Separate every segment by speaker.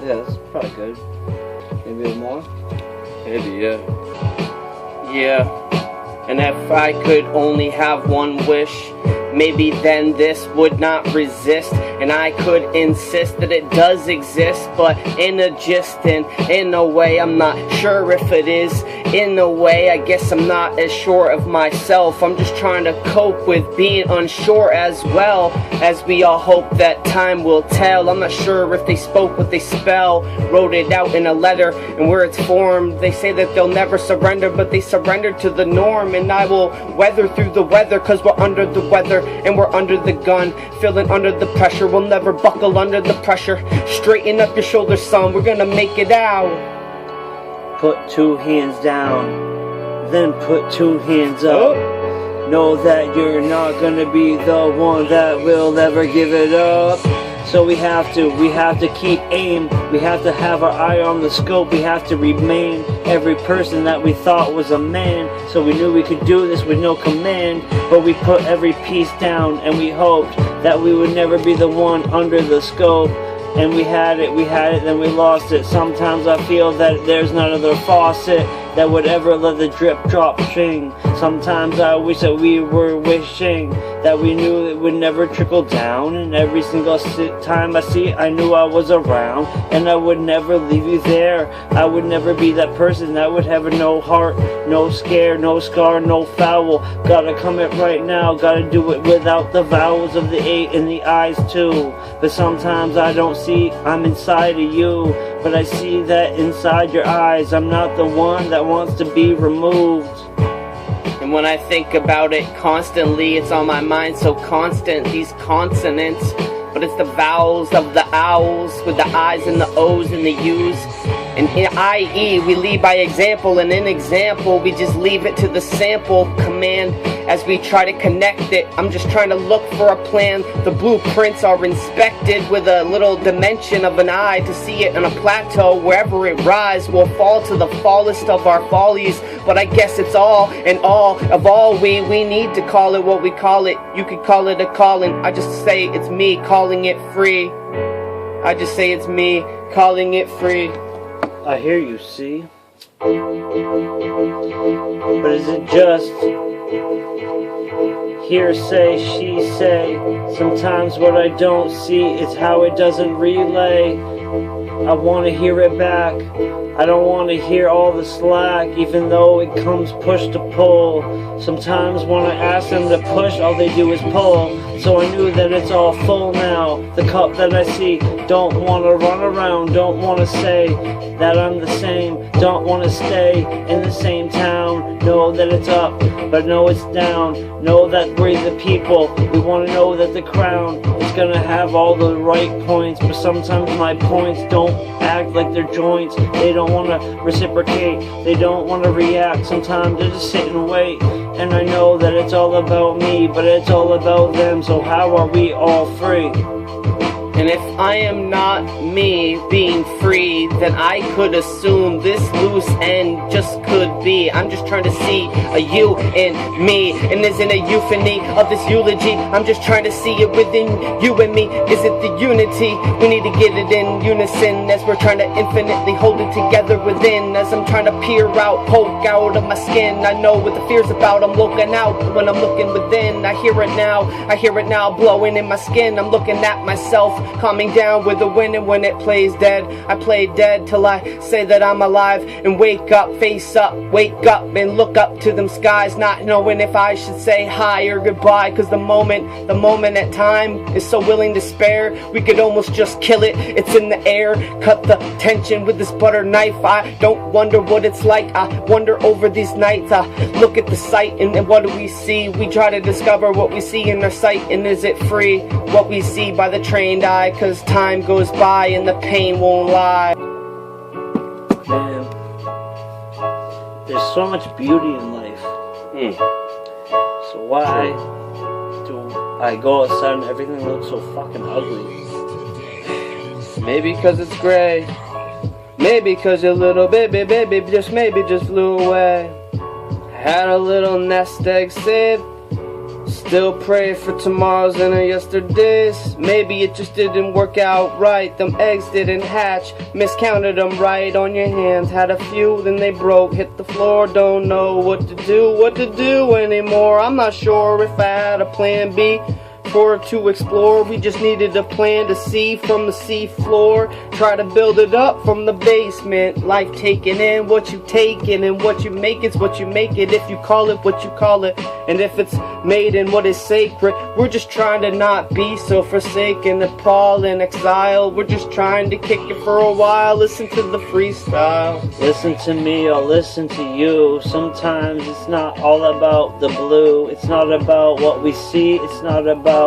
Speaker 1: Yeah, that's probably good. Maybe a little more?
Speaker 2: Maybe, yeah. Yeah. And if I could only have one wish, maybe then this would not resist, and I could insist that it does exist, but in a gist and in a way I'm not sure if it is. In a way I guess I'm not as sure of myself. I'm just trying to cope with being unsure as well, as we all hope that time will tell. I'm not sure if they spoke what they spell, wrote it out in a letter, and where it's formed. They say that they'll never surrender, but they surrender to the norm. And I will weather through the weather, cause we're under the weather and we're under the gun, feeling under the pressure. We'll never buckle under the pressure. Straighten up your shoulders, son, we're gonna make it out.
Speaker 1: Put 2 hands down, then put 2 hands up. Know that you're not gonna be the one that will ever give it up. So we have to keep aim. We have to have our eye on the scope. We have to remain every person that we thought was a man. So we knew we could do this with no command, but we put every piece down and we hoped that we would never be the one under the scope. And we had it, then we lost it. Sometimes I feel that there's none other faucet that would ever let the drip drop sing. Sometimes I wish that we were wishing that we knew it would never trickle down. And every single time I see it, I knew I was around, and I would never leave you there. I would never be that person that would have no heart, no scare, no scar, no foul. Gotta come it right now, gotta do it without the vowels of the 8 and the eyes too. But sometimes I don't see, I'm inside of you, but I see that inside your eyes. I'm not the one that wants to be removed.
Speaker 2: And when I think about it constantly, it's on my mind so constant, these consonants. But it's the vowels of the owls, with the I's and the O's and the U's. And in I.E. we lead by example, and in example we just leave it to the sample command as we try to connect it. I'm just trying to look for a plan. The blueprints are inspected with a little dimension of an eye to see it on a plateau. Wherever it rises will fall to the fallest of our follies. But I guess it's all in all of all we need to call it what we call it. You could call it a calling. I just say it's me calling it free. I just say it's me calling it free.
Speaker 1: I hear you, see? But is it just hearsay, she say? Sometimes what I don't see is how it doesn't relay. I want to hear it back. I don't want to hear all the slack, even though it comes push to pull. Sometimes when I ask them to push, all they do is pull. So I knew that it's all full now. The cup that I see, don't want to run around, don't want to say that I'm the same, don't want to stay in the same town. Know that it's up, but know it's down. Know that we're the people. We want to know that the crown is gonna have all the right points, but sometimes my points don't act like they're joints. They don't want to reciprocate, they don't want to react. Sometimes they just sit and wait, and I know that it's all about me, but it's all about them. So how are we all free?
Speaker 2: And if I am not me being free, then I could assume this loose end just could be. I'm just trying to see a you in me, and isn't a euphony of this eulogy. I'm just trying to see it within you and me. Is it the unity? We need to get it in unison as we're trying to infinitely hold it together within. As I'm trying to peer out, poke out of my skin. I know what the fear's about. I'm looking out when I'm looking within. I hear it now blowing in my skin. I'm looking at myself, calming down with the wind, and when it plays dead, I play dead till I say that I'm alive and wake up, face up, wake up and look up to them skies, not knowing if I should say hi or goodbye. Cause the moment at time is so willing to spare, we could almost just kill it. It's in the air, cut the tension with this butter knife. I don't wonder what it's like, I wonder over these nights. I look at the sight and what do we see? We try to discover what we see in our sight, and is it free? What we see by the trained eye, cause time goes by and the pain won't lie.
Speaker 1: Man, there's so much beauty in life. So why do I go outside and everything looks so fucking ugly?
Speaker 2: Maybe cause it's gray. Maybe cause your little baby just maybe just flew away. Had a little nest egg saved, Still pray for tomorrows and yesterdays. Maybe it just didn't work out right. Them eggs didn't hatch. Miscounted them right on your hands. Had a few, then they broke. Hit the floor, don't know what to do anymore. I'm not sure if I had a plan B for to explore. We just needed a plan to see from the sea floor. Try to build it up from the basement. Life taking in what you taking, and what you make it's what you make it. If you call it what you call it, and if it's made in what is sacred. We're just trying to not be so forsaken and crawl in exile. We're just trying to kick it for a while. Listen to the freestyle.
Speaker 1: Listen to me or listen to you. Sometimes it's not all about the blue. It's not about what we see. It's not about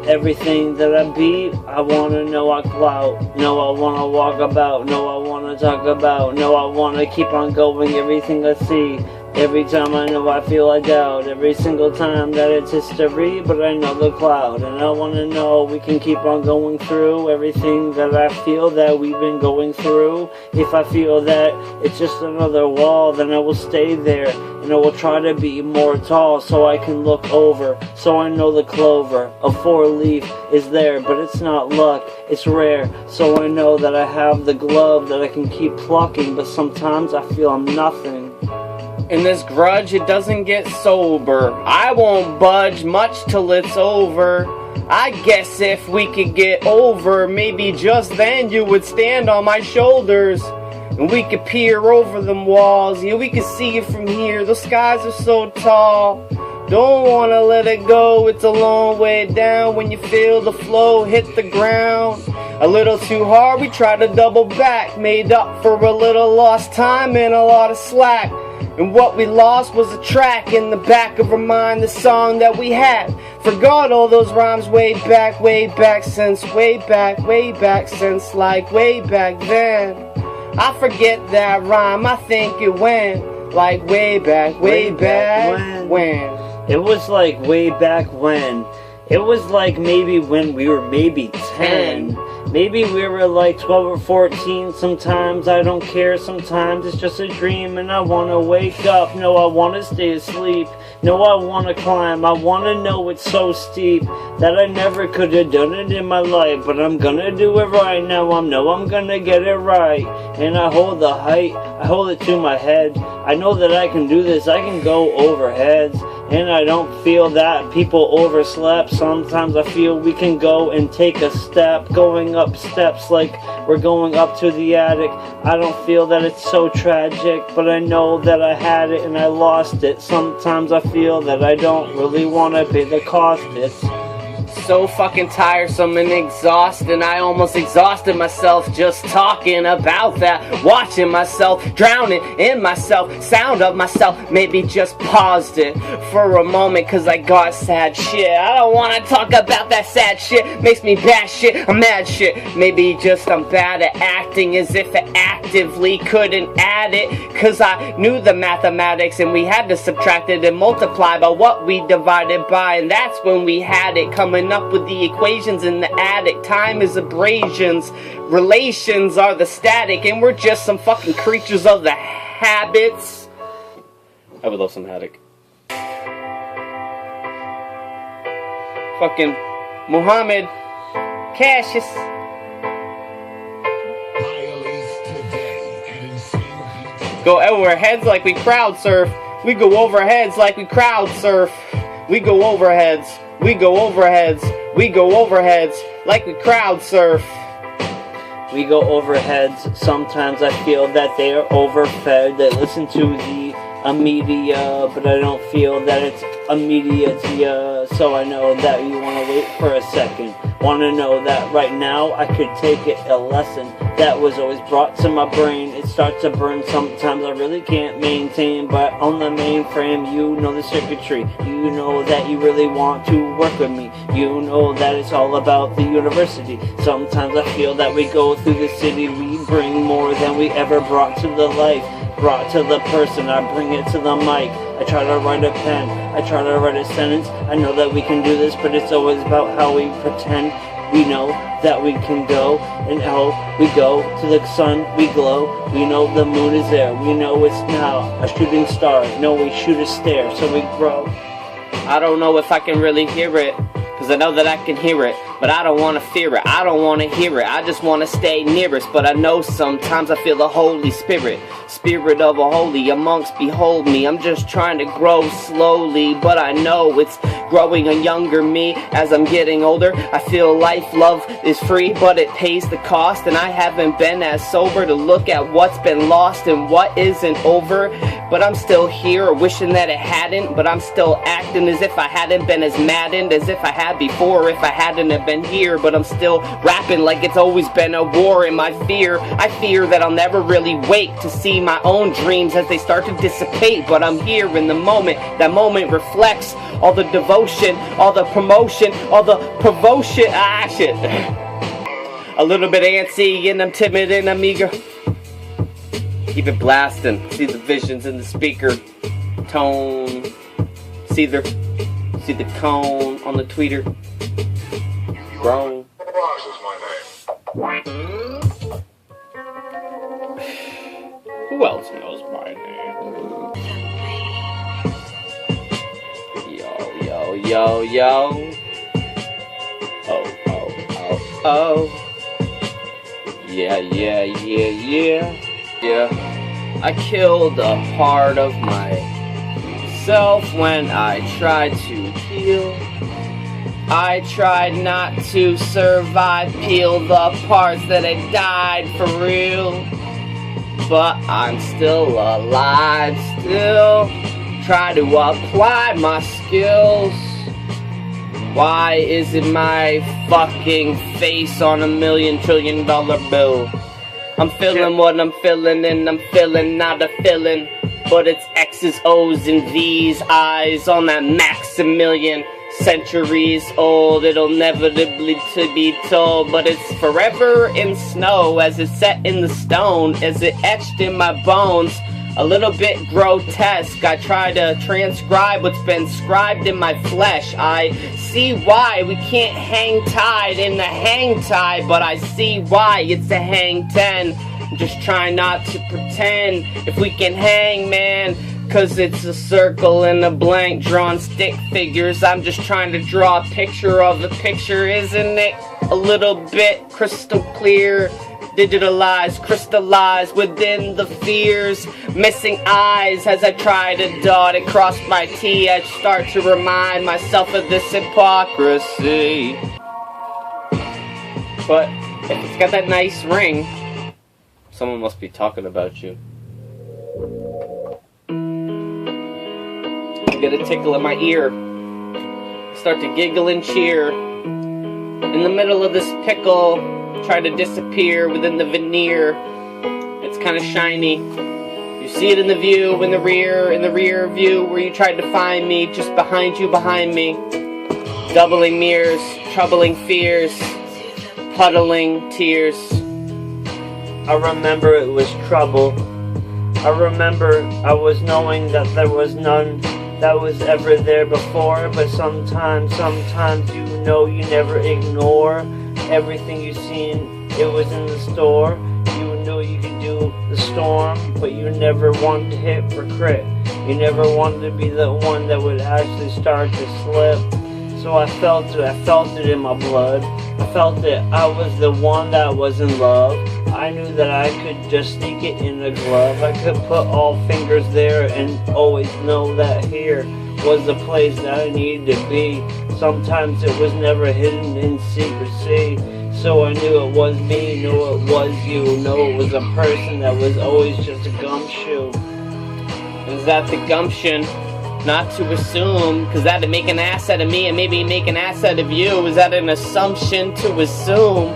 Speaker 1: everything that I be. I wanna know I clout. No, I wanna walk about. No, I wanna talk about. No, I wanna keep on going. Everything I see. Every time I know I feel I doubt. Every single time that it's history, but I know the cloud. And I wanna know we can keep on going through everything that I feel that we've been going through. If I feel that it's just another wall, then I will stay there. And I will try to be more tall so I can look over. So I know the clover, a 4-leaf is there, but it's not luck, it's rare. So I know that I have the glove that I can keep plucking, but sometimes I feel I'm nothing.
Speaker 2: In this grudge, it doesn't get sober. I won't budge much till it's over. I guess if we could get over, maybe just then you would stand on my shoulders. And we could peer over them walls. Yeah, we could see it from here. The skies are so tall. Don't wanna let it go. It's a long way down when you feel the flow hit the ground. A little too hard, we try to double back. Made up for a little lost time and a lot of slack. And what we lost was a track in the back of our mind, the song that we had. Forgot all those rhymes way back since, way back since, like way back then. I forget that rhyme, I think it went like way back when.
Speaker 1: It was like way back when. It was like maybe when we were maybe 10. Maybe we were like 12 or 14. Sometimes I don't care. Sometimes it's just a dream and I want to wake up. No, I want to stay asleep. No, I want to climb. I want to know it's so steep that I never could have done it in my life. But I'm going to do it right now. I'm going to get it right. And I hold the height. I hold it to my head. I know that I can do this. I can go over heads. And I don't feel that people overslept. Sometimes I feel we can go and take a step. Going up steps like we're going up to the attic. I don't feel that it's so tragic, but I know that I had it and I lost it. Sometimes I feel that I don't really want to pay the cost. It's
Speaker 2: so fucking tiresome and exhausting. I almost exhausted myself just talking about that. Watching myself, drowning in myself, sound of myself. Maybe just paused it for a moment cause I got sad shit. I don't wanna talk about that sad shit. Makes me bad shit, I'm mad shit. Maybe just I'm bad at acting as if I actively couldn't add it. Cause I knew the mathematics and we had to subtract it and multiply by what we divided by. And that's when we had it coming up with the equations in the attic. Time is abrasions, relations are the static, and we're just some fucking creatures of the habits. I would love some haddock. Fucking Muhammad Cassius. Go over heads like we crowd surf. We go over heads like we crowd surf. We go over heads. We go over heads. We go over heads like we crowd surf.
Speaker 1: We go over heads. Sometimes I feel that they are overfed. They listen to the media, but I don't feel that it's immediate. So I know that you want to wait for a second. Want to know that right now I could take it a lesson that was always brought to my brain. It starts to burn sometimes, I really can't maintain. But on the mainframe, you know the circuitry. You know that you really want to work with me. You know that it's all about the university. Sometimes I feel that we go through the city. We bring more than we ever brought to the life. Brought to the person, I bring it to the mic. I try to write a pen, I try to write a sentence. I know that we can do this, but it's always about how we pretend. We know that we can go, and how we go to the sun, we glow. We know the moon is there, we know it's now a shooting star. No, we shoot a stare, so we grow.
Speaker 2: I don't know if I can really hear it, cause I know that I can hear it, but I don't wanna fear it, I don't wanna hear it, I just wanna stay nearest. But I know sometimes I feel the Holy Spirit, Spirit of a holy amongst behold me. I'm just trying to grow slowly, but I know it's growing a younger me as I'm getting older. I feel life, love is free, but it pays the cost, and I haven't been as sober to look at what's been lost and what isn't over. But I'm still here, or wishing that it hadn't, but I'm still acting as if I hadn't been as maddened as if I had before, if I hadn't have been here. But I'm still rapping like it's always been a war. And I fear that I'll never really wake to see my own dreams as they start to dissipate. But I'm here in the moment, that moment reflects all the devotion, all the promotion, all the promotion. Ah, shit. A little bit antsy and I'm timid and I'm eager. Keep it blasting. See the visions in the speaker tone. See the cone on the tweeter. Grown. Who else knows my name? Yo, yo, yo. Oh, oh, oh, oh. Yeah, yeah, yeah, yeah. Yeah. I killed a part of myself when I tried to heal. I tried not to survive, peel the parts that had died for real. But I'm still alive, still try to apply my skills. Why isn't my fucking face on $1 million trillion bill? I'm feeling what I'm feeling, and I'm feeling not a feeling, but it's X's, O's, and V's eyes on that Maximilian. Centuries old, it'll inevitably to be told, but it's forever in snow as it's set in the stone, as it etched in my bones. A little bit grotesque, I try to transcribe what's been scribed in my flesh. I see why we can't hang tied in the hang tie, but I see why it's a hang 10. I'm just trying not to pretend if we can hang, man, cause it's a circle and a blank drawn stick figures. I'm just trying to draw a picture of the picture, isn't it? A little bit crystal clear, digitalized, crystallized within the fears. Missing eyes as I try to dot and cross my T. I start to remind myself of this hypocrisy. But if it's got that nice ring, someone must be talking about you. Get a tickle in my ear, start to giggle and cheer. In the middle of this pickle, try to disappear within the veneer. It's kind of shiny. You see it in the view, in the rear view, where you tried to find me, just behind you, behind me. Doubling mirrors, troubling fears, puddling tears.
Speaker 1: I remember it was trouble. I remember I was knowing that there was none that was ever there before, but sometimes you know you never ignore everything you seen. It was in the store. You knew you could do the storm, but you never wanted to hit for crit. You never wanted to be the one that would actually start to slip. So I felt it in my blood. I felt that I was the one that was in love. I knew that I could just sneak it in a glove. I could put all fingers there and always know that here was the place that I needed to be. Sometimes it was never hidden in secrecy. So I knew it was me, knew it was you, knew it was a person that was always just a gumshoe.
Speaker 2: Is that the gumption? Not to assume, cause that'd make an ass out of me and maybe make an ass out of you. Is that an assumption to assume?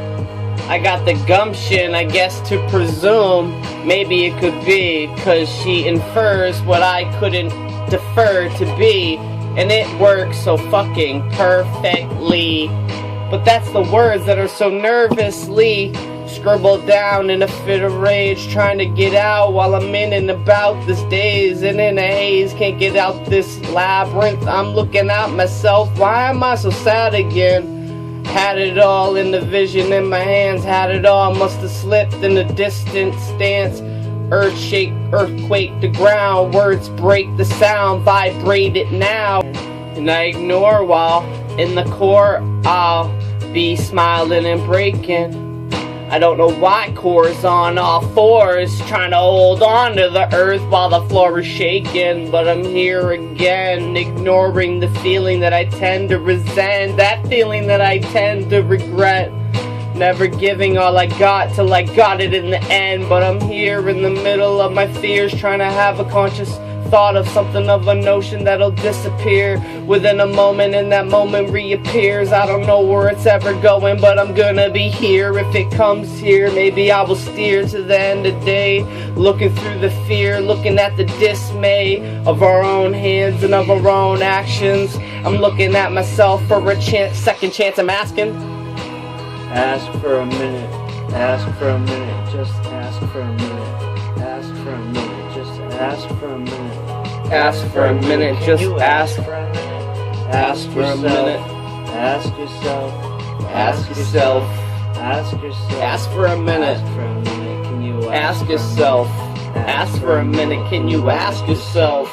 Speaker 2: I got the gumption, I guess, to presume. Maybe it could be, cause she infers what I couldn't defer to be. And it works so fucking perfectly. But that's the words that are so nervously scribbled down in a fit of rage, trying to get out while I'm in and about this daze and in a haze. Can't get out this labyrinth, I'm looking out myself. Why am I so sad again? Had it all in the vision in my hands, had it all, must have slipped in a distant stance. Earth shake, earthquake the ground, words break the sound, vibrate it now. and I ignore while in the core I'll be smiling and breaking. I don't know why core's on all fours, trying to hold on to the earth while the floor is shaking. But I'm here again, ignoring the feeling that I tend to resent, that feeling that I tend to regret. Never giving all I got till I got it in the end. But I'm here in the middle of my fears, trying to have a conscious thought of something, of a notion that'll disappear within a moment, and that moment reappears. I don't know where it's ever going, but I'm gonna be here. If it comes here, maybe I will steer to the end of day, looking through the fear, looking at the dismay of our own hands and of our own actions. I'm looking at myself for a second chance. I'm asking.
Speaker 1: Ask for a minute, ask for a minute, just ask for a minute, ask for a minute, just ask for a minute.
Speaker 2: Ask for a minute, just ask
Speaker 1: for a minute.
Speaker 2: Ask for a minute.
Speaker 1: Ask yourself.
Speaker 2: Ask yourself.
Speaker 1: Ask yourself.
Speaker 2: Ask for a minute.
Speaker 1: Ask for a minute. Can you
Speaker 2: ask yourself? Ask for a minute. Can you ask yourself?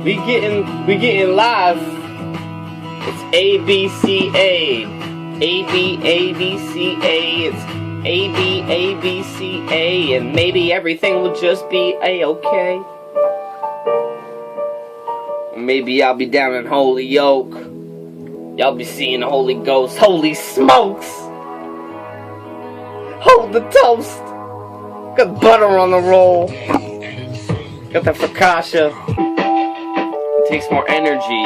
Speaker 2: We getting live. It's ABCA. ABCA. It's ABCA, and maybe everything will just be A-okay. Maybe I'll be down in Holyoke. Y'all be seeing the Holy Ghost. Holy smokes! Hold the toast. Got butter on the roll. Got the focaccia. It takes more energy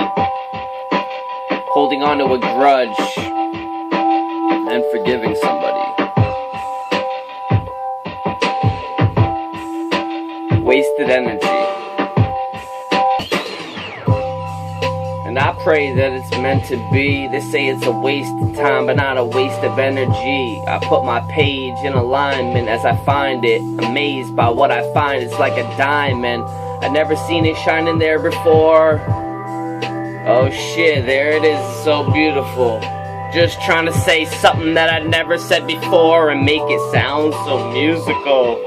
Speaker 2: holding on to a grudge than forgiving somebody. Wasted energy. And I pray that it's meant to be. They say it's a waste of time, but not a waste of energy. I put my page in alignment as I find it. Amazed by what I find, it's like a diamond. I've never seen it shining there before. Oh shit, there it is, so beautiful. Just trying to say something that I'd never said before and make it sound so musical.